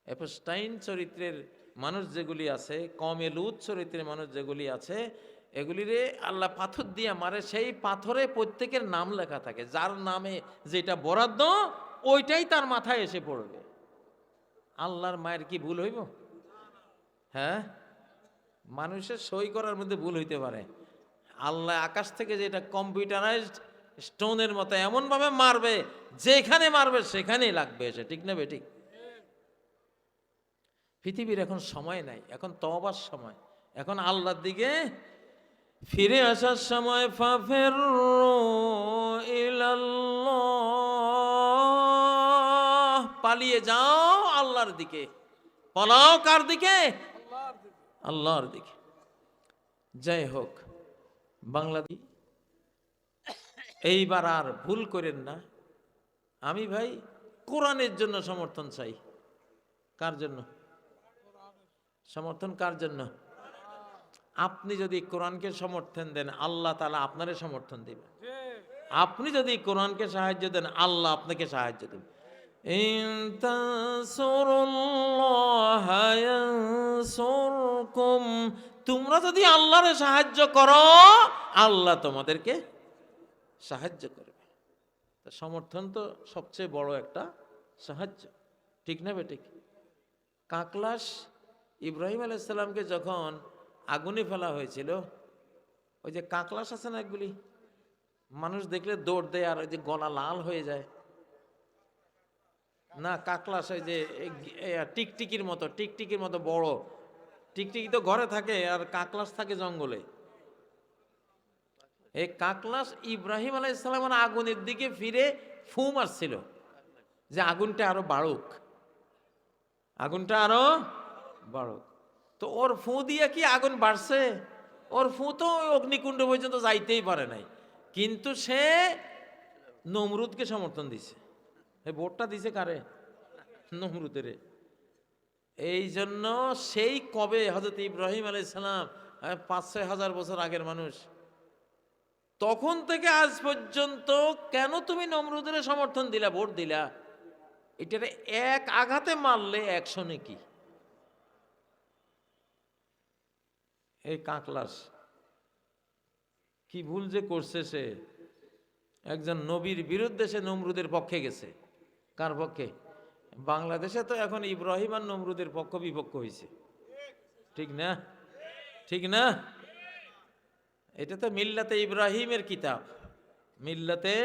অ্যাপোস্টাইন চরিত্রের মানুষ যেগুলি আছে, কওমে লূত চরিত্রের মানুষ যেগুলি আছে, এগুলিরে আল্লাহ পাথর দিয়ে মারে, সেই পাথরে প্রত্যেকের নাম লেখা থাকে। যার নামে যেটা বরাদ্দ ওইটাই তার মাথায় এসে পড়বে। আল্লাহর মায়ের কি ভুল হইব? হ্যাঁ, মানুষের সই করার মধ্যে ভুল হইতে পারে। আল্লাহ আকাশ থেকে যেটা কম্পিউটারাইজড স্টোনের মতো এমন ভাবে মারবে, যেখানে মারবে সেখানেই লাগবে এসে, ঠিক না বেঠিক? পৃথিবীর এখন সময় নাই, এখন তওবার সময়, এখন আল্লাহর দিকে ফিরে আসার সময়। ফাফিরু ইলাল্লাহ, পালিয়ে যাও আল্লাহর দিকে। পালাও কার দিকে? আল্লাহর দিকে। যাই হোক, বাংলাদেশ এইবার আর ভুল করেন না। আমি ভাই কোরআনের জন্য সমর্থন চাই। কার জন্য সমর্থন? কার জন্য? আপনি যদি কোরআনকে সমর্থন দেন, আল্লাহ তাআলা আপনারে সমর্থন দিবেন। আপনি যদি কোরআনকে সাহায্য দেন, আল্লাহ আপনাকে সাহায্য দেবেন। ইন তানসুরুল্লাহা ইয়ানসুরকুম, তোমরা যদি আল্লাহরে সাহায্য করো, আল্লাহ তোমাদেরকে সাহায্য করবে। তা সমর্থন তো সবচেয়ে বড় একটা সাহায্য, ঠিক না বেঠিক? কাকলাস ইব্রাহিম আলাইহিস সালামকে যখন আগুনে ফেলা হয়েছিল, ওই যে কাকলাস আছে না, এগুলি মানুষ দেখলে দৌড় দেয় আর ওই যে গলা লাল হয়ে যায় না, কাকলাস ওই যে টিকটিকির মতো বড়। টিকটিকি তো ঘরে থাকে আর কাকলাস থাকে জঙ্গলে। এই কাকলাস ইব্রাহিম আলাইহিস সালামের আগুনের দিকে ফিরে ফু মারছিল যে আগুনটা আরো বাড়ুক, আগুনটা আরো বাড়ুক। তো ওর ফু দিয়ে কি আগুন বাড়ছে? ওর ফু তো অগ্নিকুণ্ড পর্যন্ত যাইতেই পারে নাই, কিন্তু সে নমরুদকে সমর্থন দিছে। এই ভোটটা দিছে কারে? নমরুদের। এই জন্য সেই কবে হযরত ইব্রাহিম আলাইহিস সালাম, ৫-৬ হাজার বছর আগের মানুষ, তখন থেকে আজ পর্যন্ত কেন তুমি নমরুদের সমর্থন দিলা, ভোট দিলা? এটারে এক আঘাতে মারলে ১০০ নেকি। এই কাকলাস কি ভুল যে করছে সে! একজন নবীর বিরুদ্ধে সে নমরুদের পক্ষে গেছে। কার পক্ষে? বাংলাদেশে তো এখন ইব্রাহিম আর নমরুদের পক্ষ বিপক্ষ হয়েছে, ঠিক না? ঠিক না? এটা তো মিল্লাতে ইব্রাহিমের কিতাব, মিল্লাতে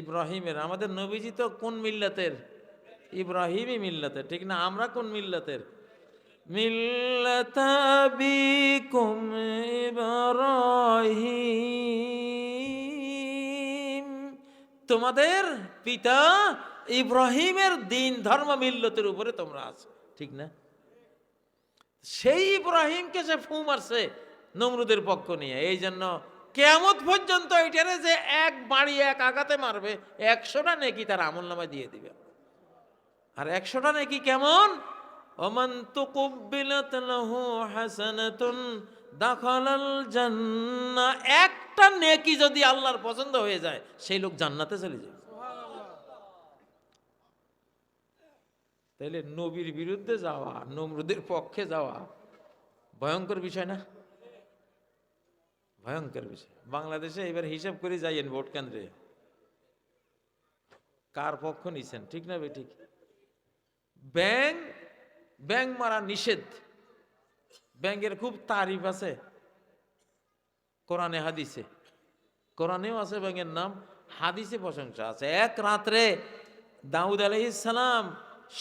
ইব্রাহিমের। আমাদের নবীজি তো কোন মিল্লাতের? ইব্রাহিমই মিল্লাতের, ঠিক না? আমরা কোন মিল্লাতের? মিল্লাতা বিকুম ইব্রাহিম, তোমাদের পিতা ইব্রাহিমের দিন ধর্ম মিল্লতের উপরে তোমরা আছো, ঠিক না? সেই ইব্রাহিমকে সে ফু মারছে নমরুদের পক্ষ নিয়ে। এই জন্য কিয়ামত পর্যন্ত এটারে যে এক বাড়ি এক আঘাতে মারবে, ১০০টা নেকি তার আমলনামায় দিয়ে দিবে। আর ১০০টা নেকি কেমন? ওমান তুকুব্বিলাত লাহু হাসানাতুন দাখালাল জান্নাহ, একটা নেকি যদি আল্লাহর পছন্দ হয়ে যায়, সেই লোক জান্নাতে চলে যাবে। তাইলে নবীর বিরুদ্ধে যাওয়া, নমরুদের পক্ষে যাওয়া ভয়ঙ্কর বিষয় না? ভয়ঙ্কর বিষয়। বাংলাদেশে এবার হিসাব করে যাইয়েন ভোট কেন্দ্রে কার পক্ষ নিছেন, ঠিক না বেঠিক? ব্যাং মারা নিষেধ। ব্যাংকের খুব তারিফ আছে কোরআনে হাদিসে, কোরআনেও আছে ব্যাংকের নাম, হাদিসে প্রশংসা আছে। এক রাত্রে দাউদ আলাইহিস সালাম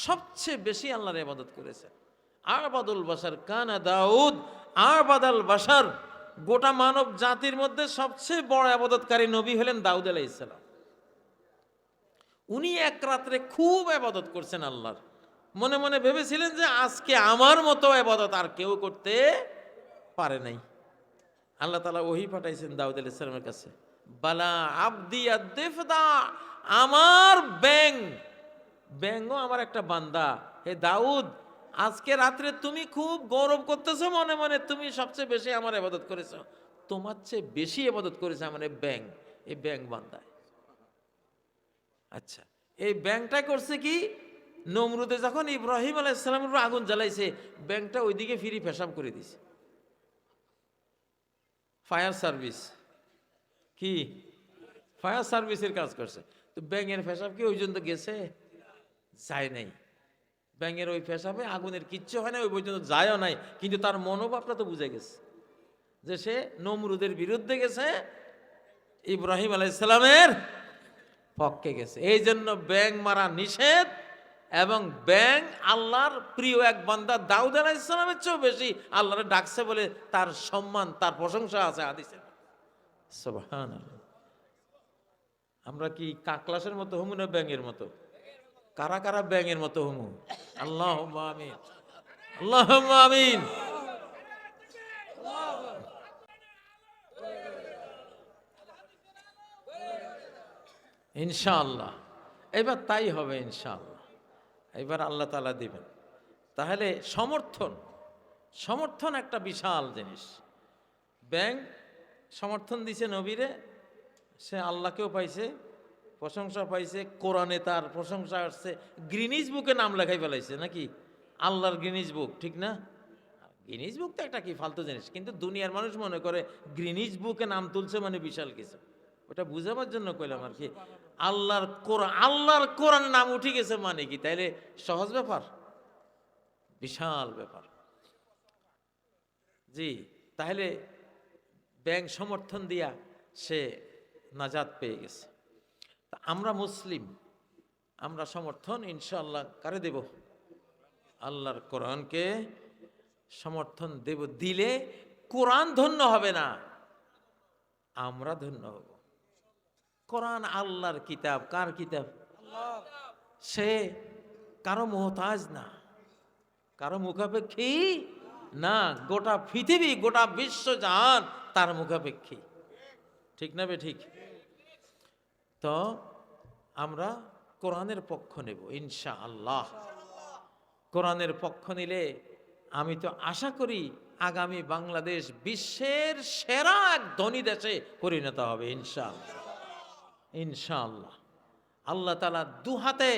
সবচেয়ে বেশি আল্লাহর ইবাদত করেছেন। আবাদুল বাশার কানা দাউদ আবাদাল বাশার, গোটা মানব জাতির মধ্যে সবচেয়ে বড় ইবাদতকারী নবী হলেন দাউদ আলাইহিস সালাম। উনি এক রাত্রে খুব ইবাদত করছেন আল্লাহর, মনে মনে ভেবেছিলেন যে আজকে আমার মতো ইবাদত আর কেউ করতে পারে নাই। আল্লাহ তাআলা ওহী পাঠাইছেন দাউদ আলাইহিস সালামের কাছে, বালা আবদি আদ-দিফদা, আমার ব্যাঙও আমার একটা বান্দা। হে দাউদ, আজকে রাত্রে তুমি খুব গৌরব করতেছো মনে মনে, তুমি সবচেয়ে বেশি আমার ইবাদত করেছো। তোমার চেয়ে বেশি ইবাদত করেছে আমার ব্যাঙ, এই ব্যাঙ বান্দায়। আচ্ছা, এই ব্যাঙটা করছে কি? নমরুদে যখন ইব্রাহিম আলাইহিস সালামের উপর আগুন জ্বালাইছে, ব্যাঙটা ওইদিকে ফিরি পেশাব করে দিছে। ফায়ার সার্ভিস কি? ফায়ার সার্ভিসের কাজ করছে। তো ব্যাঙের পেশাব কি ওই পর্যন্ত গেছে? যায় নাই। ব্যাঙের ওই পেশাবে আগুনের কিচ্ছু হয় না, ওই পর্যন্ত যায়ও নাই, কিন্তু তার মনোভাবটা তো বুঝে গেছে যে সে নমরুদের বিরুদ্ধে গেছে, ইব্রাহিম আলাইহিস সালামের পক্ষে গেছে। এই জন্য ব্যাঙ মারা নিষেধ। এবং ব্যাঙ আল্লাহর প্রিয় এক বান্দা, দাউদ আলাইহিস সালামের চেয়েও বেশি আল্লাহরে ডাকছে বলে তার সম্মান, তার প্রশংসা আছে হাদিসে। সুবহানাল্লাহ। আমরা কি কাকলাসের মতো হুমু না ব্যাঙের মতো? কারা কারা ব্যাঙের মতো হুমু? আল্লাহুম্মা আমিন, আল্লাহুম্মা আমিন। ইনশাআল্লাহ এবার তাই হবে, ইনশাআল্লাহ এবার আল্লাহ তাআলা দিবেন। তাহলে সমর্থন একটা বিশাল জিনিস। ব্যাংক সমর্থন দিছে নবীরে, সে আল্লাহকেও পাইছে, প্রশংসা পাইছে, কোরআনে তার প্রশংসা আসছে, গ্রিনিজ বুকে নাম লেখাই ফেলাইছে নাকি, আল্লাহর গ্রিনিজ বুক, ঠিক না? গ্রিনিজ বুক তো একটা কি ফালতু জিনিস, কিন্তু দুনিয়ার মানুষ মনে করে গ্রিনিজ বুকে নাম তুলছে মানে বিশাল কিছু। ওটা বুঝাবার জন্য কইলাম আর কি। আল্লাহর কোরআন নাম উঠে গেছে মানে কি, তাইলে সহজ ব্যাপার? বিশাল ব্যাপার। জি, তাহলে ব্যাংক সমর্থন দিয়া সে নাজাত পেয়ে গেছে। তা আমরা মুসলিম, আমরা সমর্থন ইনশাআল্লাহ কারে দেব? আল্লাহর কোরআনকে সমর্থন দেব। দিলে কোরআন ধন্য হবে না, আমরা ধন্য হব। কোরআন আল্লাহর কিতাব। কার কিতাব? সে কারো মোহতাজ না, কারো মুখাপেক্ষী না। গোটা পৃথিবী, গোটা বিশ্ব জাহান তার মুখাপেক্ষী, ঠিক না বে ঠিক? তো আমরা কোরআনের পক্ষ নেব ইনশাআল্লাহ। কোরআনের পক্ষ নিলে আমি তো আশা করি আগামী বাংলাদেশ বিশ্বের সেরা এক ধনী দেশে পরিণত হবে ইনশাআল্লাহ। ইনশাআল্লাহ আল্লাহ তাআলা দুহাতে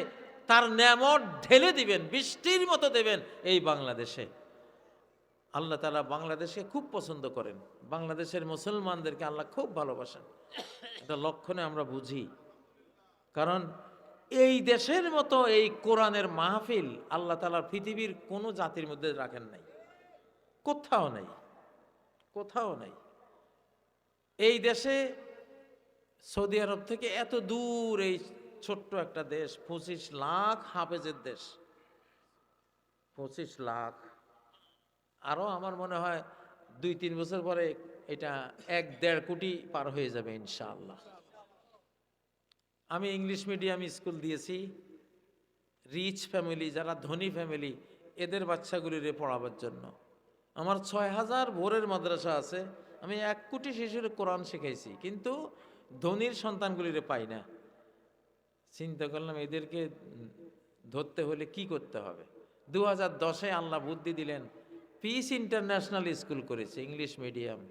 তার নেয়ামত ঢেলে দিবেন, বৃষ্টির মতো দেবেন এই বাংলাদেশে। আল্লাহ তাআলা বাংলাদেশকে খুব পছন্দ করেন, বাংলাদেশের মুসলমানদেরকে আল্লাহ খুব ভালোবাসেন। এটা লক্ষণে আমরা বুঝি। কারণ এই দেশের মতো এই কোরআনের মাহফিল আল্লাহ তাআলা পৃথিবীর কোনো জাতির মধ্যে রাখেন নাই, কোথাও নাই, কোথাও নাই। এই দেশে সৌদি আরব থেকে এত দূর, এই ছোট্ট একটা দেশ, 25 লাখ হাফেজের দেশ, 25 লাখ। আরো আমার মনে হয় 2-3 বছর পরে এটা 1-1.5 কোটি পার হয়ে যাবে ইনশাআল্লাহ। আমি ইংলিশ মিডিয়াম স্কুল দিয়েছি, রিচ ফ্যামিলি, যারা ধনী ফ্যামিলি, এদের বাচ্চাগুলিরে পড়াবার জন্য। আমার 6000 ভোরের মাদ্রাসা আছে, আমি 1 কোটি শিশুর কোরআন শিখাইছি, কিন্তু ধনীর সন্তানগুলিরে পাই না। চিন্তা করলাম এদেরকে ধরতে হলে কি করতে হবে। 2010-এ আল্লাহ বুদ্ধি দিলেন, পিস ইন্টারন্যাশনাল স্কুল করেছে, ইংলিশ মিডিয়াম।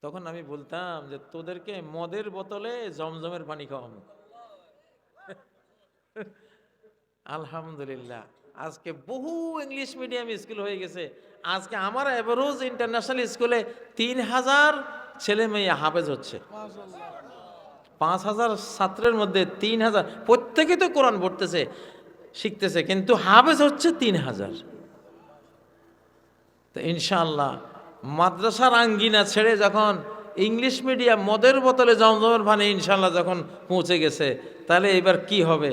তখন আমি বলতাম যে তোদেরকে মদের বোতলে জমজমের পানি খাওয়াবো। আলহামদুলিল্লাহ আজকে বহু ইংলিশ মিডিয়াম স্কুল হয়ে গেছে। আজকে আমার এভারেজ ইন্টারন্যাশনাল স্কুলে 3000 ছেলে মেয়ে হাফেজ হচ্ছে। 5000 ছাত্রের মধ্যে 3000, প্রত্যেকে তো কোরআন পড়তেছে, শিখতেছে, কিন্তু হাফেজ হচ্ছে 3000। তো ইনশাআল্লাহ মাদ্রাসার আঙ্গিনা ছেড়ে যখন ইংলিশ মিডিয়াম মদের বোতলে জমজমের পানি ইনশাআল্লাহ যখন পৌঁছে গেছে, তাহলে এবার কি হবে?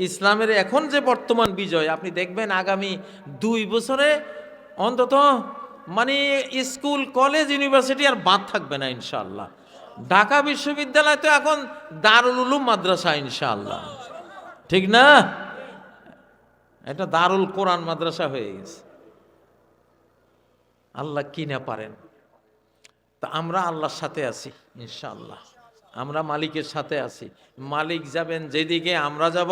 ইসলামের এখন যে বর্তমান বিজয়, আপনি দেখবেন আগামী 2 বছরে অন্তত মানে স্কুল কলেজ ইউনিভার্সিটি আর বাদ থাকবে না ইনশাআল্লাহ। ঢাকা বিশ্ববিদ্যালয় তো এখন দারুল উলুম মাদ্রাসা ইনশাআল্লাহ, ঠিক না? এটা দারুল কোরআন মাদ্রাসা হয়ে গেছে। আল্লাহ কি না পারেন। তা আমরা আল্লাহর সাথে আছি ইনশাআল্লাহ, আমরা মালিকের সাথে আছি। মালিক যাবেন যেদিকে, আমরা যাব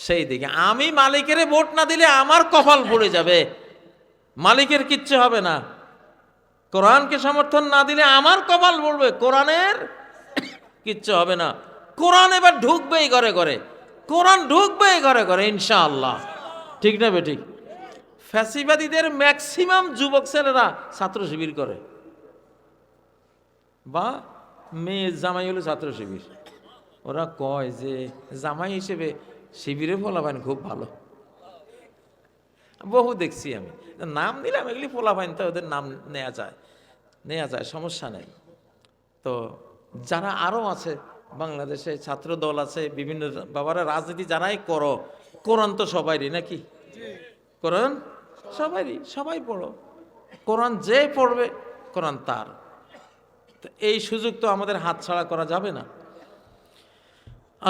সেই দিকে। আমি মালিকের ভোট না দিলে আমার কপাল পড়ে যাবে, মালিকের কিচ্ছু হবে না। কোরআনকে সমর্থন না দিলে আমার কপাল পড়বে, কোরআনের কিচ্ছু হবে না। কোরআন এবার ঢুকবেই ঘরে ঘরে, কোরআন ঢুকবেই ঘরে ঘরে ইনশাআল্লাহ, ঠিক না বে ঠিক? ফ্যাসিবাদীদের ম্যাক্সিমাম যুবক ছেলেরা ছাত্র শিবির করে, বা মেয়ে জামাই হলো ছাত্র শিবির। ওরা কয় যে জামাই হিসেবে শিবিরে পোলাপাইন খুব ভালো। বহু দেখছি আমি, নাম দিলাম, এগুলি পোলাপাইন তো ওদের নাম নেওয়া যায়, সমস্যা নেই। তো যারা আরও আছে বাংলাদেশে, ছাত্র দল আছে, বিভিন্ন বাবারা রাজনীতি যারাই করো, কোরআন তো সবাইরই নাকি? কোরআন সবাইরই, সবাই পড়ো, কোরআন যে পড়বে কোরআন তার। তো এই সুযোগ তো আমাদের হাতছাড়া করা যাবে না।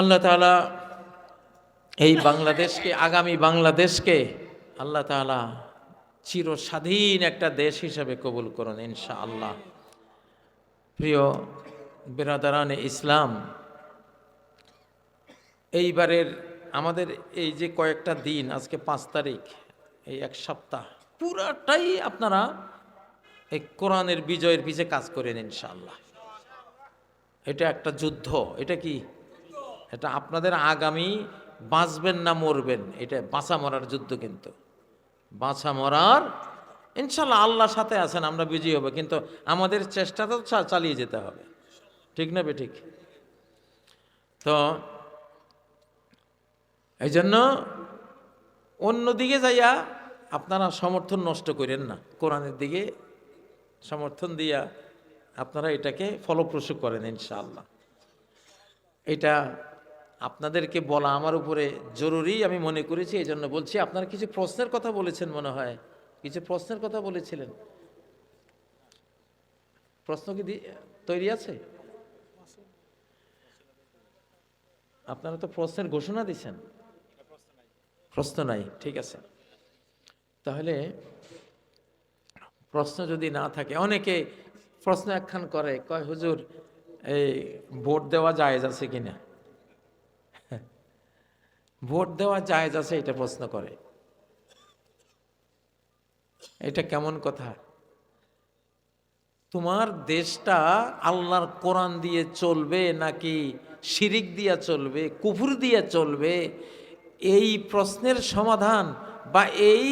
আল্লাহ তাআলা এই বাংলাদেশকে, আগামী বাংলাদেশকে আল্লাহ তাআলা চিরস্বাধীন একটা দেশ হিসেবে কবুল করুন ইনশাআল্লাহ। প্রিয় বিরাদারানে ইসলাম, এইবারের আমাদের এই যে কয়েকটা দিন, আজকে 5 তারিখ, এই এক সপ্তাহ পুরাটাই আপনারা এই কোরআনের বিজয়ের পিছে কাজ করেন ইনশাআল্লাহ। এটা একটা যুদ্ধ। এটা কি? এটা আপনাদের আগামী বাঁচবেন না মরবেন, এটা বাঁচা মরার যুদ্ধ। কিন্তু বাঁচা মরার ইনশাআল্লাহ আল্লাহর সাথে আছেন, আমরা বিজয়ী হব, কিন্তু আমাদের চেষ্টাটা চালিয়ে যেতে হবে। ঠিক না বেঠিক? তো এই জন্য অন্যদিকে যাইয়া আপনারা সমর্থন নষ্ট করেন না, কোরআনের দিকে সমর্থন দিয়া আপনারা এটাকে ফলপ্রসূ করেন ইনশাআল্লাহ। এটা আপনাদেরকে বলা আমার উপরে জরুরি আমি মনে করেছি, এই জন্য বলছি। আপনারা কিছু প্রশ্নের কথা বলেছেন, মনে হয় কিছু প্রশ্নের কথা বলেছিলেন। প্রশ্ন কি তৈরি আছে? আপনারা তো প্রশ্নের ঘোষণা দিচ্ছেন। প্রশ্ন নাই, ঠিক আছে। তাহলে প্রশ্ন যদি না থাকে, অনেকে প্রশ্ন একখান করে, কয় হুজুর এই ভোট দেওয়া জায়েজ আছে কিনা? ভোট দেওয়া জায়েজ আছে এটা প্রশ্ন করে। এটা কেমন কথা? তোমার দেশটা আল্লাহর কোরআন দিয়ে চলবে নাকি শিরিক দিয়া চলবে, কুফর দিয়া চলবে, এই প্রশ্নের সমাধান বা এই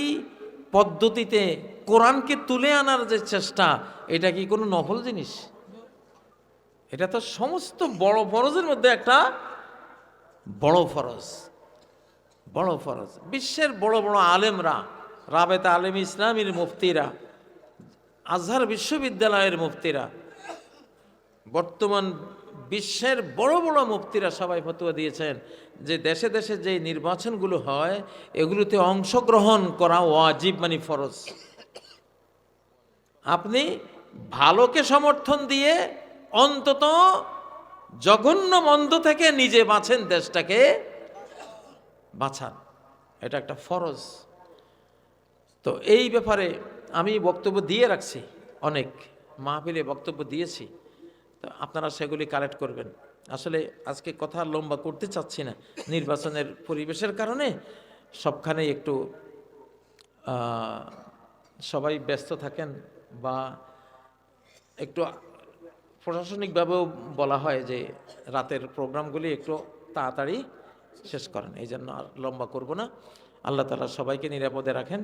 পদ্ধতিতে কোরআনকে তুলে আনার যে চেষ্টা, এটা কি কোনো নফল জিনিস? এটা তো সমস্ত বড় ফরজের মধ্যে একটা বড় ফরজ। বড় ফরজ। বিশ্বের বড় বড় আলেমরা, রাবেতা আলেম ইসলামীর মুফতিরা, আজহার বিশ্ববিদ্যালয়ের মুফতিরা, বর্তমান বিশ্বের বড় বড় মুফতিরা সবাই ফতোয়া দিয়েছেন যে দেশে দেশে যে নির্বাচনগুলো হয় এগুলোতে অংশগ্রহণ করা ওয়াজিব, মানে ফরজ। আপনি ভালোকে সমর্থন দিয়ে অন্তত জঘন্য মন্দ থেকে নিজে বাঁচেন, দেশটাকে বাঁচান, এটা একটা ফরজ। তো এই ব্যাপারে আমি বক্তব্য দিয়ে রাখছি, অনেক মাহফিলে বক্তব্য দিয়েছি, তো আপনারা সেগুলি কালেক্ট করবেন। আসলে আজকে কথা লম্বা করতে চাচ্ছি না, নির্বাচনের পরিবেশের কারণে সবখানে একটু সবাই ব্যস্ত থাকেন, বা একটু প্রশাসনিকভাবেও বলা হয় যে রাতের প্রোগ্রামগুলি একটু তাড়াতাড়ি শেষ করেন। এই জন্য আর লম্বা করব না। আল্লাহ তাআলা সবাইকে নিরাপদে রাখেন।